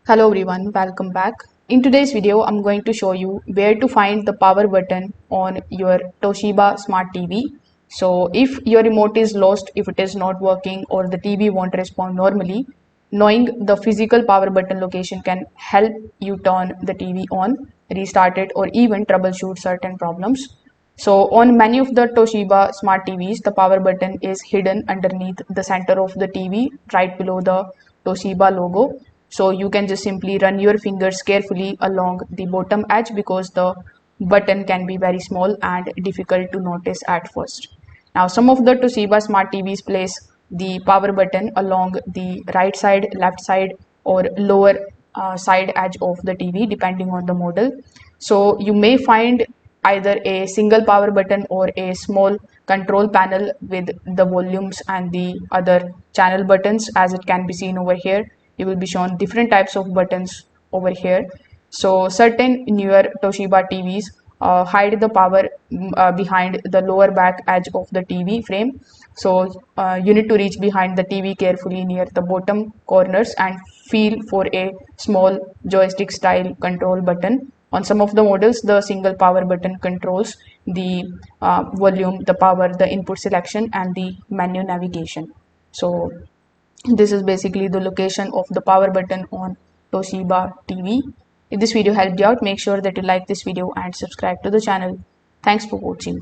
Hello everyone, welcome back. In today's video, I'm going to show you where to find the power button on your Toshiba smart TV. So if your remote is lost, if it is not working or the TV won't respond normally, knowing the physical power button location can help you turn the TV on, restart it or even troubleshoot certain problems. So on many of the Toshiba smart TVs, the power button is hidden underneath the center of the TV, right below the Toshiba logo. So you can just simply run your fingers carefully along the bottom edge because the button can be very small and difficult to notice at first. Now some of the Toshiba smart TVs place the power button along the right side, left side or lower side edge of the TV depending on the model. So you may find either a single power button or a small control panel with the volumes and the other channel buttons. As it can be seen over here, you will be shown different types of buttons over here. So certain newer Toshiba TVs hide the power behind the lower back edge of the TV frame. So you need to reach behind the TV carefully near the bottom corners and feel for a small joystick style control button. On some of the models, the single power button controls the volume, the power, the input selection and the menu navigation. So this is basically the location of the power button on Toshiba TV. If this video helped you out, make sure that you like this video and subscribe to the channel. Thanks for watching.